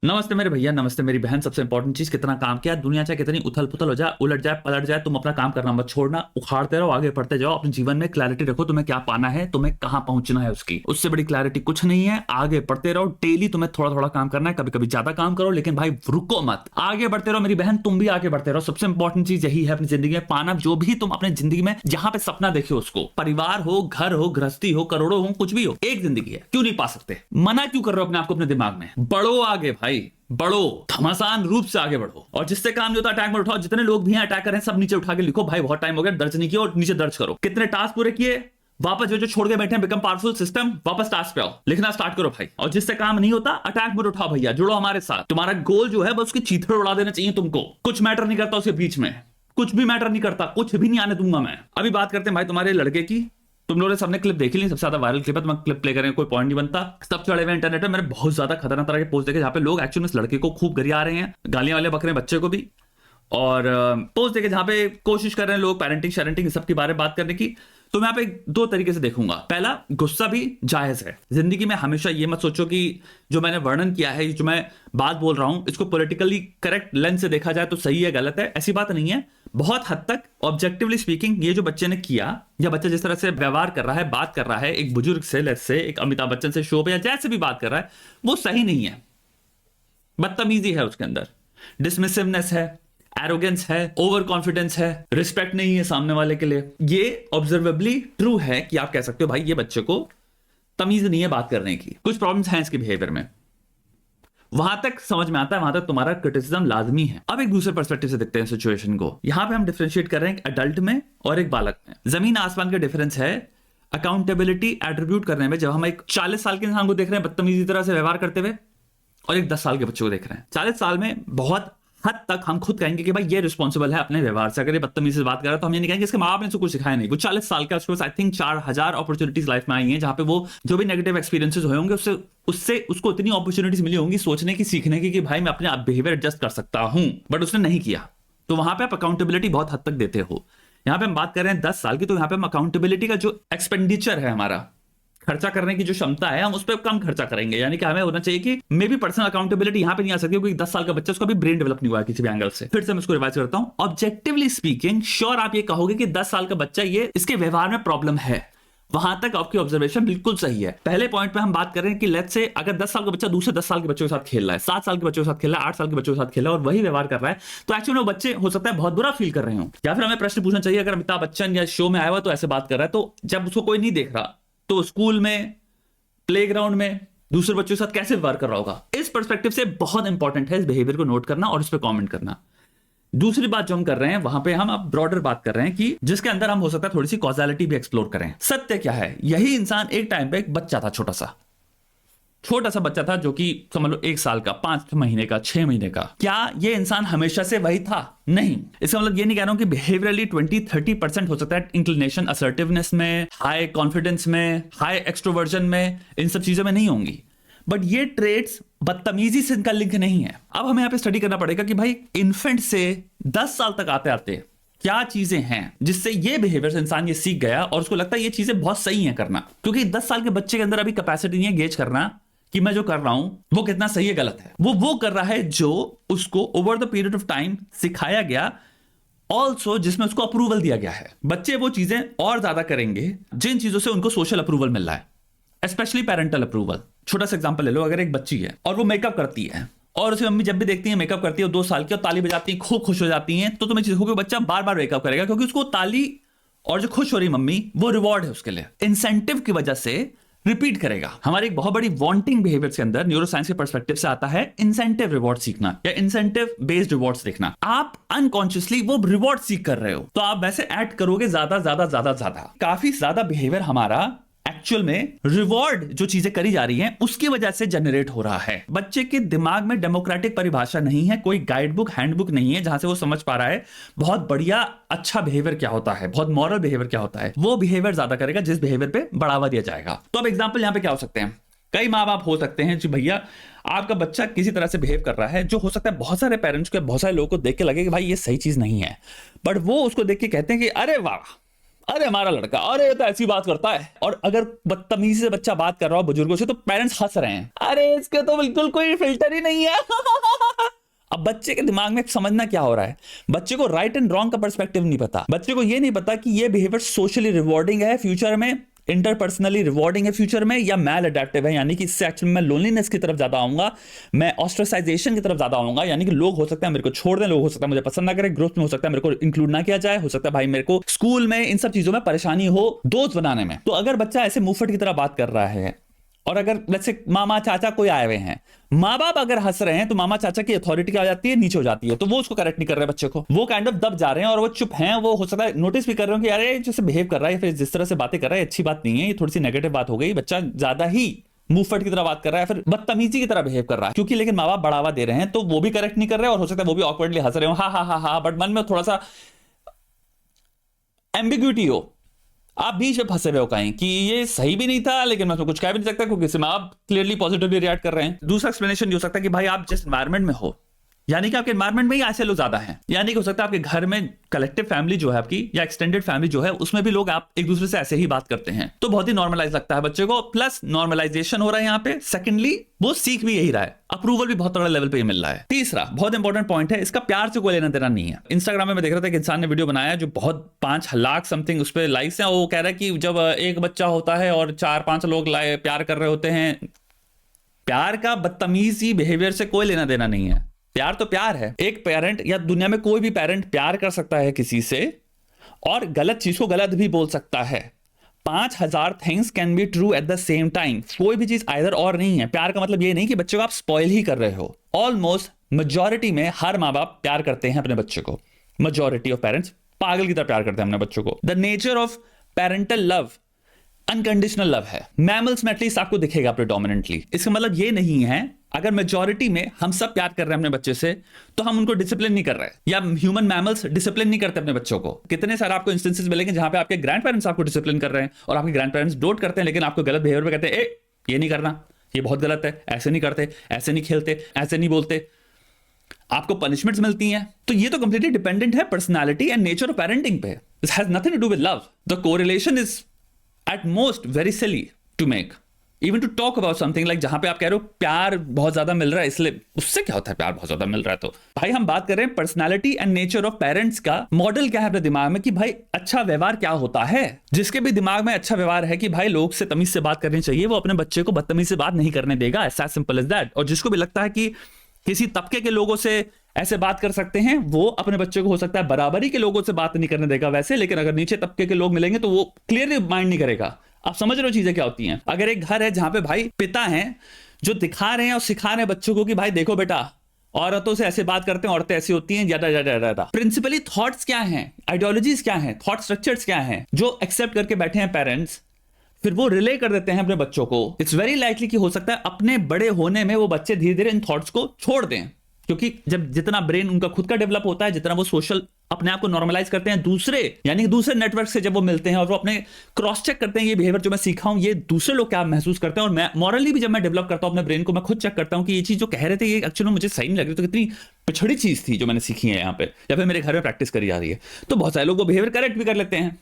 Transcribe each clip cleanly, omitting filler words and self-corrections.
नमस्ते मेरे भैया, नमस्ते मेरी बहन। सबसे इंपॉर्टेंट चीज, कितना काम किया। दुनिया चाहे कितनी उथल पुथल हो जाए, उलट जाए, पलट जाए, तुम अपना काम करना मत छोड़ना। उखाड़ते रहो, आगे बढ़ते जाओ। अपने जीवन में क्लैरिटी रखो, तुम्हें क्या पाना है, तुम्हें कहां पहुंचना है। उससे बड़ी क्लैरिटी कुछ नहीं है। आगे बढ़ते रहो, डेली तुम्हें थोड़ा थोड़ा काम करना है। कभी कभी ज्यादा काम करो, लेकिन भाई रुको मत, आगे बढ़ते रहो मेरी बहन। तुम भी आगे बढ़ते रहो। सबसे इंपॉर्टेंट चीज यही है अपनी जिंदगी में पाना। जो भी तुम अपनी जिंदगी में जहां पे सपना देखे, उसको, परिवार हो, घर हो, गृहस्थी हो, करोड़ों हो, कुछ भी हो, एक जिंदगी है, क्यों नहीं पा सकते? मना क्यों कर रहे हो अपने आप को अपने दिमाग में? बढ़ो आगे भाई, बढ़ो, घमासान रूप से आगे बढ़ो। और जिससे काम नहीं होता अटैक में उठाओ। जितने लोग भी हैं अटैक करें, सब नीचे उठा के लिखो। भाई बहुत टाइम हो गया, दर्ज नहीं किया, और नीचे दर्ज करो। कितने टास्क पूरे किए, वापस जो जो छोड़ के बैठे हैं, बिकम पावरफुल सिस्टम, वापस टास्क पे आओ, लिखना स्टार्ट करो भाई। और जिससे काम नहीं होता अटैक में उठाओ भैया, जुड़ो हमारे साथ। तुम्हारा गोल जो है बस उसकी चीथड़े उड़ा देना चाहिए तुमको। कुछ मैटर नहीं करता उसके बीच में, कुछ भी मैटर नहीं करता, कुछ भी नहीं आने दूंगा मैं। अभी बात करते हैं भाई तुम्हारे लड़के की। तुम लोगों ने सबने क्लिप देखी ली, सबसे ज्यादा वायरल क्लिप है। तुम क्लिप प्ले करें, कोई पॉइंट नहीं बनता। सब चढ़े हुए इंटरनेट में। मैंने बहुत ज्यादा खतरनाक तरह के पोस्ट देखे जहां पे लोग एक्चुअली इस लड़के को खूब गरिया रहे हैं, गालियां वाले बक रहे हैं बच्चे को भी। और पोस्ट देखे जहां पे कोशिश कर रहे हैं लोग पेरेंटिंग शेरेंटिंग सब के बारे में बात करने की। तो मैं यहाँ पे दो तरीके से देखूंगा। पहला, गुस्सा भी जायज है। जिंदगी में हमेशा ये मत सोचो कि जो मैंने वर्णन किया है, जो मैं बात बोल रहा हूं, इसको पॉलिटिकली करेक्ट लेंस से देखा जाए तो सही है, गलत है, ऐसी बात नहीं है। बहुत हद तक ऑब्जेक्टिवली स्पीकिंग ये जो बच्चे ने किया, या बच्चा जिस तरह से व्यवहार कर रहा है, बात कर रहा है एक बुजुर्ग से, लेट्स से एक अमिताभ बच्चन से शो पे, या जैसे भी बात कर रहा है, वो सही नहीं है। बदतमीजी है उसके अंदर, डिसमिसिवनेस है, एरोगेंस है, ओवर कॉन्फिडेंस है, रिस्पेक्ट नहीं है सामने वाले के लिए। ये ऑब्जर्वेबली ट्रू है कि आप कह सकते हो भाई ये बच्चे को तमीज नहीं है बात करने की, कुछ प्रॉब्लम्स हैं इसके बिहेवियर में। वहां तक समझ में आता है, वहां तक तुम्हारा क्रिटिसिज्म लाजमी है। अब एक दूसरे पर्सपेक्टिव से देखते हैं सिचुएशन को। यहां पे हम डिफरेंशिएट कर रहे हैं एक अडल्ट में और एक बालक में। जमीन आसमान का डिफरेंस है अकाउंटेबिलिटी एट्रीब्यूट करने में। जब हम एक 40 साल के इंसान को देख रहे हैं बदतमीजी तरह से व्यवहार करते हुए, और एक 10 साल के बच्चे को देख रहे हैं, 40 साल में बहुत हद तक हम खुद कहेंगे कि भाई ये रिस्पॉन्सिबल है अपने व्यवहार से। अगर ये बदतमीजी से बात कर रहा है तो हम ये नहीं कहेंगे इसके माँ बाप ने इसको कुछ सिखाया नहीं। वो 40 साल का, उसके पास आई थिंक 4000 अपॉर्चुनिटीज लाइफ में आई हैं, जहां पे वो जो भी नेगेटिव एक्सपीरियंसेस हुए होंगे उससे उसको इतनी अपॉर्चुनिटीज मिली होंगी सोचने की, सीखने की कि भाई मैं अपने आप बिहेवियर एडजस्ट कर सकता हूं, बट उसने नहीं किया। तो वहां पे आप अकाउंटेबिलिटी बहुत हद तक देते हो। यहां पे हम बात कर रहे हैं 10 साल की, तो यहां पे हम अकाउंटेबिलिटी का जो एक्सपेंडिचर है, हमारा खर्चा करने की जो क्षमता है, हम उस पर कम खर्चा करेंगे। यानी कि हमें होना चाहिए कि मे भी पर्सनल अकाउंटेबिलिटी यहां पे नहीं आ सकती, क्योंकि 10 साल का बच्चा, उसका भी ब्रेन डेवलप नहीं हुआ है किसी भी एंगल से। फिर से मैं इसको रिवाइज करता हूं। ऑब्जेक्टिवली स्पीकिंग, श्योर आप ये कहोगे कि 10 साल का बच्चा, ये इसके व्यवहार में प्रॉब्लम है। वहां तक आपकी ऑब्जर्वेशन बिल्कुल सही है। पहले पॉइंट पे हम बात कर रहे हैं कि लेट्स से अगर 10 साल का बच्चा दूसरे 10 साल के बच्चों के साथ खेल रहा है, 7 साल के बच्चों के साथ खेल रहा है, 8 साल के बच्चों के साथ खेल रहा है, और वही व्यवहार कर रहा है, तो एक्चुअली वो बच्चे हो सकता है बहुत बुरा फील कर रहे हो। या फिर हमें प्रश्न पूछना चाहिए, अगर अमिताभ बच्चन या शो में आया हुआ तो ऐसे बात कर रहा है, तो जब उसको कोई नहीं देख रहा, तो स्कूल में, प्लेग्राउंड में दूसरे बच्चों के साथ कैसे व्यवहार कर रहा होगा? इस पर्सपेक्टिव से बहुत इंपॉर्टेंट है इस बिहेवियर को नोट करना और इस पर कमेंट करना। दूसरी बात जो हम कर रहे हैं, वहां पे हम अब ब्रॉडर बात कर रहे हैं कि जिसके अंदर हम हो सकता है थोड़ी सी कॉजालिटी भी एक्सप्लोर करें। सत्य क्या है? यही इंसान एक टाइम पे एक बच्चा था, छोटा सा बच्चा था, जो कि समझ लो 1 साल का, 5 महीने का, 6 महीने का। क्या ये इंसान हमेशा से वही था? नहीं। इसका मतलब ये नहीं कह रहा हूं कि बिहेवियरली 20-30% हो सकता है इंक्लिनेशन असर्टिवनेस में, हाई कॉन्फिडेंस में, हाई एक्सट्रोवर्जन में, इन सब चीजों में नहीं होंगी, बट ये ट्रेड्स बदतमीजी से इनका लिंक नहीं है। अब हमें यहाँ पे स्टडी करना पड़ेगा कि भाई इन्फेंट से 10 साल तक आते आते क्या चीजें हैं जिससे ये बिहेवियर से इंसान ये सीख गया और उसको लगता है ये चीजें बहुत सही है करना। क्योंकि 10 साल के बच्चे के अंदर अभी कैपेसिटी नहीं है गेज करना कि मैं जो कर रहा हूं वो कितना सही है गलत है। वो कर रहा है जो उसको over the period of time सिखाया गया, ऑल्सो जिसमें उसको अप्रूवल दिया गया है। बच्चे वो चीजें और ज्यादा करेंगे जिन चीजों से उनको सोशल अप्रूवल मिल रहा है, स्पेशली पेरेंटल अप्रूवल। छोटा सा एग्जांपल ले लो, अगर एक बच्ची है और वो मेकअप करती है, और उसे मम्मी जब भी देखती है मेकअप करती है, 2 साल की, और ताली बजाती है, खूब खुश हो जाती है, तो तुम्हें चीज होगी बच्चा बार बार मेकअप करेगा, क्योंकि उसको ताली और जो खुश हो रही मम्मी, वो रिवॉर्ड है उसके लिए, इंसेंटिव की वजह से रिपीट करेगा। हमारी एक बहुत बड़ी वांटिंग बिहेवियर के अंदर न्यूरोसाइंस के पर्सपेक्टिव से आता है इंसेंटिव रिवॉर्ड सीखना या इंसेंटिव बेस्ड रिवॉर्ड्स देखना। आप अनकॉन्शियसली वो रिवॉर्ड सीख कर रहे हो, तो आप वैसे एक्ट करोगे ज्यादा ज्यादा ज्यादा ज्यादा। काफी ज्यादा बिहेवियर हमारा एक्चुअल में रिवॉर्ड जो चीजें करी जा रही हैं उसकी वजह से जनरेट हो रहा है। बच्चे के दिमाग में डेमोक्रेटिक परिभाषा नहीं है, कोई गाइड बुक, हैंडबुक नहीं है जहां से वो समझ पा रहा है बहुत बढ़िया अच्छा बिहेवियर क्या होता है, बहुत मॉरल बिहेवियर क्या होता है। वो बिहेवियर ज्यादा करेगा जिस बिहेवियर पे बढ़ावा दिया जाएगा। तो अब एग्जाम्पल यहां पे क्या हो सकते हैं? कई माँ बाप हो सकते हैं जी भैया आपका बच्चा किसी तरह से बिहेव कर रहा है जो हो सकता है बहुत सारे पेरेंट्स को, बहुत सारे लोगों को देख के लगे कि भाई ये सही चीज नहीं है, बट वो उसको देख के कहते हैं कि अरे वाह अरे हमारा लड़का, अरे ये तो ऐसी बात करता है। और अगर बदतमीजी से बच्चा बात कर रहा हो बुजुर्गों से तो पेरेंट्स हंस रहे हैं, अरे इसके तो बिल्कुल कोई फिल्टर ही नहीं है। अब बच्चे के दिमाग में समझना क्या हो रहा है, बच्चे को राइट एंड रॉन्ग का पर्सपेक्टिव नहीं पता, बच्चे को ये नहीं पता कि ये बिहेवियर सोशली रिवॉर्डिंग है फ्यूचर में, इंटरपर्सनली रिवॉर्डिंग है फ्यूचर में, या मैल अडेप्टिव है, यानी कि इससे एक्चुअली मैं लोनलीनेस की तरफ ज्यादा आऊंगा, मैं ऑस्ट्रेसाइजेशन की तरफ ज्यादा आऊंगा, यानी कि लोग हो सकता है मेरे को छोड़ दें, लोग हो सकता है मुझे पसंद ना करें, ग्रुप में हो सकता है मेरे को इंक्लूड ना किया जाए, हो सकता है भाई मेरे को स्कूल में इन सब चीजों में परेशानी हो दोस्त बनाने में। तो अगर बच्चा ऐसे मुंहफट की तरह बात कर रहा है, और अगर लेट्स से मामा चाचा कोई आए हुए हैं, माँ बाप अगर हंस रहे हैं तो मामा चाचा की अथॉरिटी क्या हो जाती है, नीचे हो जाती है, तो वो उसको करेक्ट नहीं कर रहे बच्चे को, वो काइंड ऑफ दब जा रहे हैं और वो चुप हैं, वो हो सकता है नोटिस भी कर रहे हो कि यार जैसे बिहेव कर रहा है, फिर जिस तरह से बातें कर रहा है अच्छी बात नहीं है, ये थोड़ी सी नेगेटिव बात हो गई, बच्चा ज्यादा ही मुंहफट की तरह बात कर रहा है, फिर बदतमीजी की तरह बिहेव कर रहा है, क्योंकि लेकिन माँ बाप बढ़ावा दे रहे हैं तो वो भी करेक्ट नहीं कर रहे, और हो सकता है वो भी ऑकवर्डली हंस रहे हो, हा हा हा हा, बट मन में थोड़ा सा एम्बिग्यूटी हो, आप बीच में फंसे हुए हो कहीं कि ये सही भी नहीं था लेकिन मैं तो कुछ कह भी नहीं सकता क्योंकि इसमें आप क्लियरली पॉजिटिवली रिएक्ट कर रहे हैं। दूसरा एक्सप्लेनेशन ये हो सकता है कि भाई आप जिस एनवायरमेंट में हो, यानी कि आपके एनवायरमेंट में ही ऐसे लोग ज्यादा हैं, यानी कि हो सकता है आपके घर में कलेक्टिव फैमिली जो है आपकी, या एक्सटेंडेड फैमिली जो है, उसमें भी लोग आप एक दूसरे से ऐसे ही बात करते हैं, तो बहुत ही नॉर्मलाइज लगता है बच्चे को, प्लस नॉर्मलाइजेशन हो रहा है यहाँ पे, सेकेंडली वो सीख भी यही रहा है, अप्रूवल भी बहुत तगड़ा लेवल पे मिल रहा है। तीसरा बहुत इंपॉर्टेंट पॉइंट है, इसका प्यार से कोई लेना देना नहीं है। इंस्टाग्राम में मैं देख रहा था कि इंसान ने वीडियो बनाया जो बहुत 5 लाख समथिंग उस पर लाइक्स हैं, वो कह रहा है कि जब एक बच्चा होता है और 4-5 लोग प्यार कर रहे होते हैं, प्यार का बदतमीजी बिहेवियर से कोई लेना देना नहीं है, प्यार तो प्यार है। एक पेरेंट या दुनिया में कोई भी पेरेंट प्यार कर सकता है किसी से और गलत चीज को गलत भी बोल सकता है। 5000 things can be true at the same time, कोई भी चीज आइदर और नहीं है। प्यार का मतलब ये नहीं कि बच्चे को आप स्पॉइल ही कर रहे हो। ऑलमोस्ट मेजॉरिटी में हर माँ बाप प्यार करते हैं अपने बच्चे को, मेजॉरिटी ऑफ पेरेंट्स पागल की तरह प्यार करते हैं अपने बच्चों को। The nature of parental love unconditional love है। मैमल्स में एटलीस्ट आपको दिखेगा प्रेडोमिनेंटली। इसका मतलब ये नहीं है अगर मेजॉरिटी में हम सब प्यार कर रहे हैं अपने बच्चे से तो हम उनको डिसिप्लिन नहीं कर रहे, या ह्यूमन मैमल्स डिसिप्लिन नहीं करते अपने बच्चों को। कितने सारे आपको इंस्टेंसेस मिलेंगे जहां पे आपके ग्रैंड पेरेंट्स आपको डिसिप्लिन कर रहे हैं और आपके ग्रैंड पेरेंट्स डोट करते हैं, लेकिन आपको गलत बिहेवियर पे कहते हैं ये नहीं करना, ये बहुत गलत है, ऐसे नहीं करते, ऐसे नहीं खेलते, ऐसे नहीं बोलते, आपको पनिशमेंट्स मिलती हैं। तो ये तो कंप्लीटली डिपेंडेंट है personality and nature of parenting पे। This has nothing to do with love. The correlation is at most very silly to make, even to talk about something like जहां पे आप कह रहे हो प्यार बहुत ज्यादा मिल रहा है, इसलिए उससे क्या होता है प्यार बहुत ज्यादा मिल रहा है। तो भाई हम बात कर रहे हैं personality and nature of parents का। मॉडल क्या है अपने दिमाग में कि भाई अच्छा व्यवहार क्या होता है। जिसके भी दिमाग में अच्छा व्यवहार है कि भाई लोग से तमीज से बात करनी चाहिए, वो अपने बच्चे को बदतमीज से बात नहीं करने देगा, एज सिंपल एज दैट। और जिसको भी लगता है कि किसी तबके के लोगों से ऐसे बात कर सकते हैं, वो अपने बच्चे को हो सकता है बराबरी के लोगों से बात नहीं करने देगा वैसे, लेकिन अगर नीचे तबके के लोग मिलेंगे तो वो क्लियरली माइंड नहीं करेगा। आप समझ रहे हो चीजें क्या होती हैं। अगर एक घर है जहां पे भाई पिता हैं जो दिखा रहे हैं और सिखा रहे हैं बच्चों को कि भाई देखो बेटा औरतों से ऐसे बात करते हैं, औरतें ऐसी होती हैं, ज्यादा ज्यादा ज्यादा। प्रिंसिपली थॉट्स क्या हैं, आइडियोलॉजीज क्या हैं, थॉट स्ट्रक्चर्स क्या हैं जो एक्सेप्ट करके बैठे हैं पेरेंट्स, फिर वो रिले कर देते हैं अपने बच्चों को। इट्स वेरी लाइकली कि हो सकता है अपने बड़े होने में वो बच्चे धीरे धीरे इन थॉट्स को छोड़ दें, क्योंकि जब जितना ब्रेन उनका खुद का डेवलप होता है, जितना वो सोशल अपने आप को नॉर्मलाइज करते हैं दूसरे, यानी दूसरे नेटवर्क से जब वो मिलते हैं और वो अपने क्रॉस चेक करते हैं ये बिहेवियर जो मैं सीखा हूं ये दूसरे लोग क्या महसूस करते हैं। और मैं मॉरली भी जब मैं डेवलप करता हूं अपने ब्रेन को, मैं खुद चेक करता हूं कि ये चीज जो कह रहे थे ये एक्चुअली मुझे सही नहीं लग रही, तो कितनी पिछड़ी चीज थी जो मैंने सीखी है यहाँ पे, या फिर मेरे घर में प्रैक्टिस करी जा रही है। तो बहुत सारे लोग वो बिहेवियर करेक्ट भी कर लेते हैं।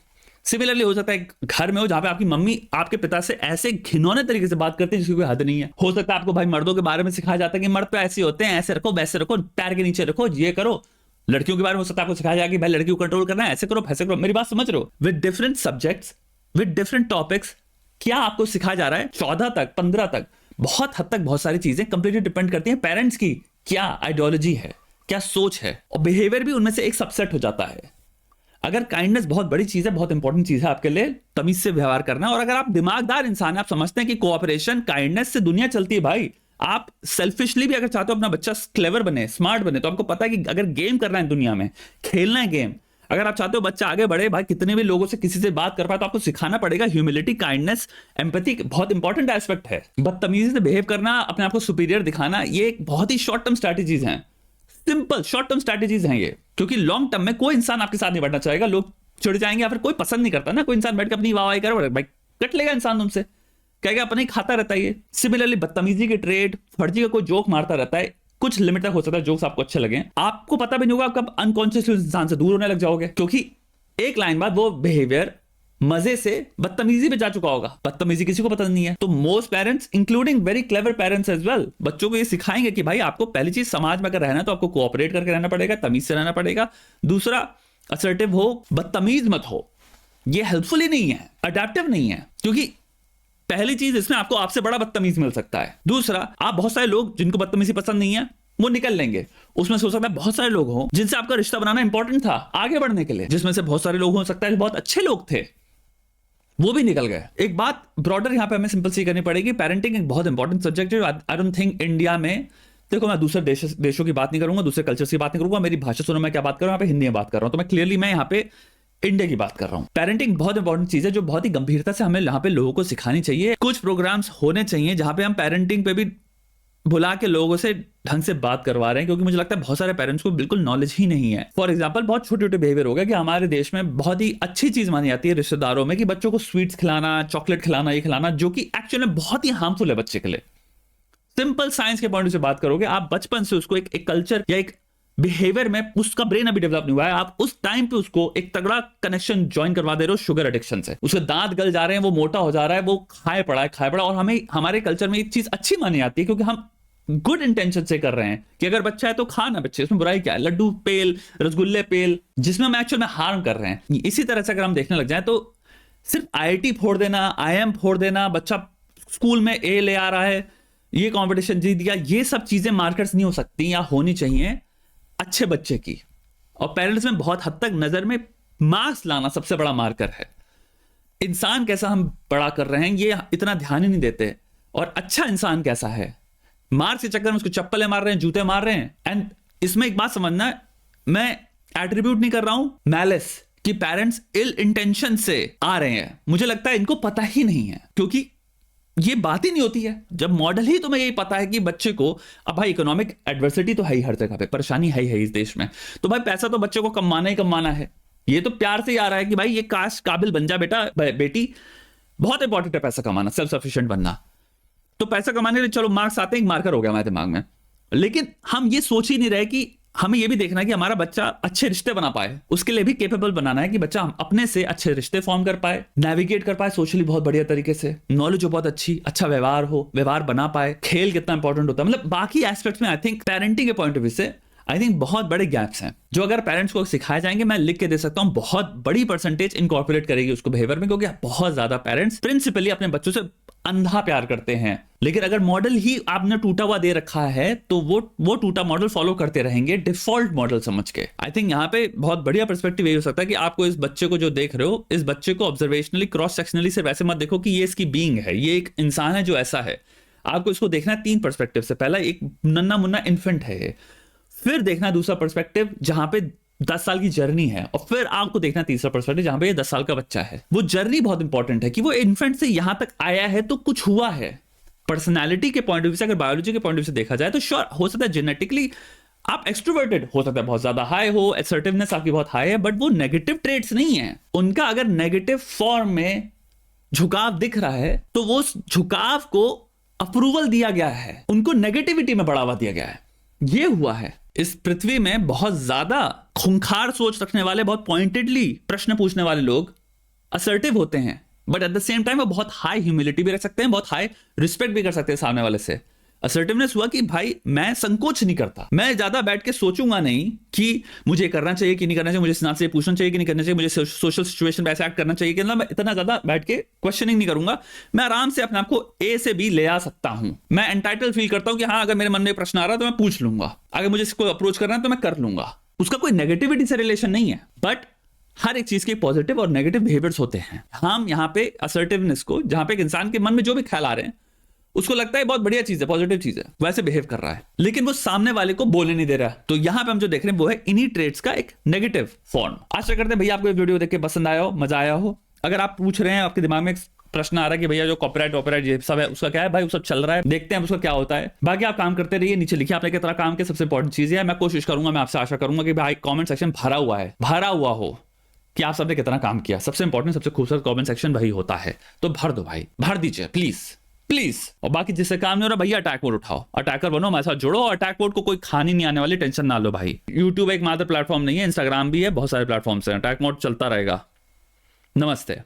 सिमिलरली हो सकता है घर में हो जहां पे आपकी मम्मी आपके पिता से ऐसे घिनौने तरीके से बात करते हैं जिसकी कोई हद नहीं है। हो सकता है आपको भाई मर्दों के बारे में सिखाया जाता है कि मर्द तो ऐसे होते हैं, ऐसे रखो वैसे रखो, पैर के नीचे रखो, ये करो। लड़कियों के बारे में हो सकता है आपको सिखाया जाए कि भाई लड़की को कंट्रोल करना है, ऐसे करो ऐसे करो। मेरी बात समझ रहे हो। With different subjects with different topics क्या आपको सिखाया जा रहा है 14 तक 15 तक, बहुत हद तक बहुत सारी चीजें कंप्लीटली डिपेंड करती हैं पेरेंट्स की क्या आइडियोलॉजी है, क्या सोच है, और बिहेवियर भी उनमें से एक सबसेट हो जाता है। अगर काइंडनेस बहुत बड़ी चीज है, बहुत इंपॉर्टेंट चीज है आपके लिए, तमीज से व्यवहार करना, और अगर आप दिमागदार इंसान है, आप समझते हैं कि कोऑपरेशन काइंडनेस से दुनिया चलती है भाई। आप सेल्फिशली भी अगर चाहते हो अपना बच्चा क्लेवर बने, स्मार्ट बने, तो आपको पता है कि अगर गेम करना है दुनिया में, खेलना है गेम, अगर आप चाहते हो बच्चा आगे बढ़े, भाई कितने भी लोगों से किसी से बात कर पाए, तो आपको सिखाना पड़ेगा ह्यूमिलिटी, काइंडनेस, एम्पैथी बहुत इंपॉर्टेंट एस्पेक्ट है। बदतमीजी से बिहेव करना, अपने आप को सुपीरियर दिखाना, ये एक बहुत ही शॉर्ट टर्म स्ट्रैटेजीज हैं, सिंपल शॉर्ट टर्म स्ट्रैटेजीज हैं ये, क्योंकि लॉन्ग टर्म में कोई इंसान आपके साथ नहीं बैठना चाहेगा, लोग चिढ़ जाएंगे, या फिर कोई पसंद नहीं करता ना कोई इंसान बैठ के अपनी वाहवाही करे, भाई कट लेगा इंसान तुमसे, कहेगा अपने ही खाता रहता है ये। सिमिलरली बदतमीजी के ट्रेड, फर्जी का कोई जोक मारता रहता है, कुछ लिमिट तक हो सकता है जोक्स आपको अच्छे लगे, आपको पता भी नहीं होगा, कब अनकॉन्शियसली इंसान से दूर होने लग जाओगे, क्योंकि एक लाइन बाद वो बिहेवियर मजे से बदतमीजी पे जा चुका होगा। बदतमीजी किसी को पता नहीं है। तो most parents including very clever parents as well बच्चों को ये सिखाएंगे कि भाई आपको पहली चीज समाज में अगर रहना है तो आपको कोऑपरेट करके रहना पड़ेगा, तमीज से रहना पड़ेगा। दूसरा, असर्टिव हो, बदतमीज मत हो। ये हेल्पफुल ही नहीं है, अडेप्टिव नहीं है, क्योंकि पहली चीज इसमें आपको आपसे बड़ा बदतमीज मिल सकता है। दूसरा, आप बहुत सारे लोग जिनको बदतमीजी पसंद नहीं है वो निकल लेंगे। उसमें से हो सकता है बहुत सारे लोग हों जिनसे आपका रिश्ता बनाना इंपॉर्टेंट था आगे बढ़ने के लिए, जिसमें से बहुत सारे लोग हो सकता है बहुत अच्छे लोग थे, वो भी निकल गए। एक बात ब्रॉडर यहां पे हमें सिंपल सी करनी पड़ेगी, पेरेंटिंग एक बहुत इंपॉर्टेंट सब्जेक्ट है। आई डोंट थिंक इंडिया में, देखो मैं दूसरे देशों की बात नहीं करूंगा, दूसरे कल्चर्स की बात नहीं करूंगा, मेरी भाषा सुनो मैं क्या बात कर रहा हूं, यहाँ पे हिंदी में बात कर रहा हूं, तो मैं क्लियरली मैं यहाँ पे इंडिया की बात कर रहा हूं। पेरेंटिंग बहुत इंपॉर्टेंट चीज है जो बहुत ही गंभीरता से हमें यहाँ पे लोगों को सिखानी चाहिए। कुछ प्रोग्राम्स होने चाहिए जहां पे हम पेरेंटिंग पे भी बुला के लोगों से ढंग से बात करवा रहे हैं, क्योंकि मुझे लगता है बहुत सारे पेरेंट्स को बिल्कुल नॉलेज ही नहीं है। फॉर एग्जांपल, बहुत छोटे छोटे बिहेवियर हो गया कि हमारे देश में बहुत ही अच्छी चीज मानी जाती है रिश्तेदारों में कि बच्चों को स्वीट्स खिलाना, चॉकलेट खिलाना, ये खिलाना, जो कि एक्चुअली में बहुत ही हार्मफुल है बच्चे के लिए। सिंपल साइंस के पॉइंट से बात करोगे, आप बचपन से उसको एक कल्चर या एक बिहेवियर में, उसका ब्रेन अभी डेवलप नहीं हुआ है, आप उस टाइम पे उसको एक तगड़ा कनेक्शन ज्वाइन करवा दे रहे हो शुगर एडिक्शन से। उसके दांत गल जा रहे हैं, वो मोटा हो जा रहा है, वो खाए पड़ा। और हमें हमारे कल्चर में एक चीज अच्छी मानी जाती है क्योंकि हम गुड इंटेंशन से कर रहे हैं कि अगर बच्चा है तो खाना, बच्चे उसमें बुराई क्या है, लड्डू पेल, रसगुल्ले पेल, जिसमें हम एक्चुअल में हार्म कर रहे हैं। इसी तरह से अगर हम देखने लग जाए तो सिर्फ IIT फोड़ देना, IIM फोड़ देना, बच्चा स्कूल में A ले आ रहा है, ये कंपटीशन जीत गया, ये सब चीजें मार्कर्स नहीं हो सकती या होनी चाहिए अच्छे बच्चे की। और पेरेंट्स में बहुत हद तक नजर में मार्क्स लाना सबसे बड़ा मार्कर है। इंसान कैसा हम बड़ा कर रहे हैं ये इतना ध्यान ही नहीं देते, और अच्छा इंसान कैसा है, मार्क्स के चक्कर में उसको चप्पलें मार रहे हैं, जूते मार रहे हैं। एंड इसमें एक बात समझना, मैं एट्रीब्यूट नहीं कर रहा हूं मैलिस कि पेरेंट्स इल इंटेंशन से आ रहे हैं, मुझे लगता है इनको पता ही नहीं है, क्योंकि ये बात ही नहीं होती है। जब मॉडल ही तुम्हें यही पता है कि बच्चे को, अब भाई इकोनॉमिक एडवर्सिटी तो है ही, हर जगह पे परेशानी है ही है इस देश में, तो भाई पैसा तो बच्चे को कमाना ही कमाना है। ये तो प्यार से ही आ रहा है कि भाई ये काश काबिल बन जा बेटा, बेटी, बहुत इंपॉर्टेंट है पैसा कमाना, सेल्फ सफिशिएंट बनना। तो पैसा कमाने के लिए चलो मार्क्स आते हैं, एक मार्कर हो गया हमारे दिमाग में। लेकिन हम ये सोच ही नहीं रहे कि हमें ये भी देखना है कि हमारा बच्चा अच्छे रिश्ते बना पाए, उसके लिए भी केपेबल बनाना है कि बच्चा अपने से अच्छे रिश्ते फॉर्म कर पाए, नेविगेट कर पाए सोशली बहुत बढ़िया तरीके से, नॉलेज हो बहुत अच्छी, अच्छा व्यवहार हो, व्यवहार बना पाए, खेल कितना इंपॉर्टेंट होता है, मतलब बाकी एस्पेक्ट्स में आई थिंक पेरेंटिंग के पॉइंट ऑफ व्यू से आई थिंक बहुत बड़े गैप्स हैं जो अगर पेरेंट्स को सिखाए जाएंगे, मैं लिख के दे सकता हूं, बहुत बड़ी परसेंटेज इनकॉर्पोरेट करेगी उसको बिहेवियर में, क्योंकि बहुत ज्यादा पेरेंट्स प्रिंसिपली अपने बच्चों से अंधा प्यार करते हैं। लेकिन अगर मॉडल ही आपने टूटा हुआ दे रखा है तो वो टूटा मॉडल फॉलो करते रहेंगे डिफॉल्ट मॉडल समझ के। आई थिंक यहाँ पे बहुत बढ़िया पर्सपेक्टिव ये हो सकता है कि आपको इस बच्चे को जो देख रहे हो, इस बच्चे को ऑब्जर्वेशनली क्रॉस सेक्शनली से वैसे मत देखो कि ये इसकी बीइंग है, ये एक इंसान है जो ऐसा है। आपको इसको देखना है 3 पर्सपेक्टिव से। पहला, एक नन्ना मुन्ना इन्फेंट है ये, फिर देखना दूसरा पर्सपेक्टिव जहां पे 10 साल की जर्नी है, और फिर आपको देखना तीसरा पर्सपेक्टिव जहां पे ये 10 साल का बच्चा है। वो जर्नी बहुत इंपॉर्टेंट है कि वो इन्फेंट से यहां तक आया है तो कुछ हुआ है। पर्सनालिटी के पॉइंट ऑफ व्यू से, अगर बायोलॉजी के पॉइंट ऑफ व्यू से देखा जाए तो श्योर हो सकता है जेनेटिकली आप एक्सट्रोवर्टेड हो सकता है, बहुत ज्यादा हाई हो, असर्टिवनेस आपकी बहुत हाई है, बट वो नेगेटिव ट्रेट्स नहीं है। उनका अगर नेगेटिव फॉर्म में झुकाव दिख रहा है तो वो झुकाव को अप्रूवल दिया गया है, उनको नेगेटिविटी में बढ़ावा दिया गया है। ये हुआ है। इस पृथ्वी में बहुत ज्यादा खूंखार सोच रखने वाले, बहुत पॉइंटेडली प्रश्न पूछने वाले लोग असर्टिव होते हैं, but at the same time वो बहुत हाई ह्यूमिलिटी भी रख सकते हैं, बहुत हाई रिस्पेक्ट भी कर सकते हैं सामने वाले से। असर्टिवनेस हुआ कि भाई मैं संकोच नहीं करता, मैं ज्यादा बैठ के सोचूंगा नहीं कि मुझे करना चाहिए कि नहीं करना चाहिए, मुझे इस नाम से पूछना चाहिए कि नहीं करना चाहिए, मुझे सोशल सिचुएशन में ऐसे एक्ट करना चाहिए कि ना, मैं इतना ज्यादा बैठ के क्वेश्चनिंग नहीं करूंगा। मैं आराम से अपने आप को A से B ले आ सकता हूं। मैं एंटाइटल फील करता हूं कि हाँ, अगर मेरे मन में प्रश्न आ रहा है तो मैं पूछ लूंगा, अगर मुझे इसको अप्रोच करना है तो मैं कर लूंगा। उसका कोई नेगेटिविटी से रिलेशन नहीं है, बट हर एक चीज के पॉजिटिव और नेगेटिव बिहेवियर्स होते हैं। हम यहाँ पे असर्टिवनेस को, जहां पे एक इंसान के मन में जो भी ख्याल आ रहे हैं उसको लगता है बहुत बढ़िया चीज है, पॉजिटिव चीज है, वैसे बिहेव कर रहा है, लेकिन वो सामने वाले को बोलने नहीं दे रहा। तो यहां पे हम जो देख रहे हैं वो है इन्हीं ट्रेट्स का एक नेगेटिव फॉर्म। आशा करते हैं भैया आपको ये वीडियो देख के पसंद आया हो, मजा आया हो। अगर आप पूछ रहे हैं, आपके दिमाग में प्रश्न आ रहा है कि भैया जो कॉपीराइट ये सब है उसका क्या है, भाई वो सब चल रहा है, देखते हैं उसका क्या होता है। बाकी आप काम करते रहिए, नीचे लिखिए आपने कितना काम किया, सबसे इंपॉर्टेंट चीज है। मैं कोशिश करूंगा, मैं आपसे आशा करूंगा कि भाई कमेंट सेक्शन भरा हुआ हो कि आप सबने कितना काम किया। सबसे इंपॉर्टेंट, सबसे खूबसूरत कमेंट सेक्शन वही होता है, तो भर दो भाई, भर दीजिए प्लीज। और बाकी जिससे काम नहीं हो रहा भैया अटैक मोड उठाओ, अटैकर बनो, हमारे साथ जुड़ो। और अटैक मोड को कोई खानी नहीं आने वाली, टेंशन ना लो भाई। यूट्यूब एक मात्र प्लेटफॉर्म नहीं है, इंस्टाग्राम भी है, बहुत सारे प्लेटफॉर्म्स हैं। अटैक मोड चलता रहेगा। नमस्ते।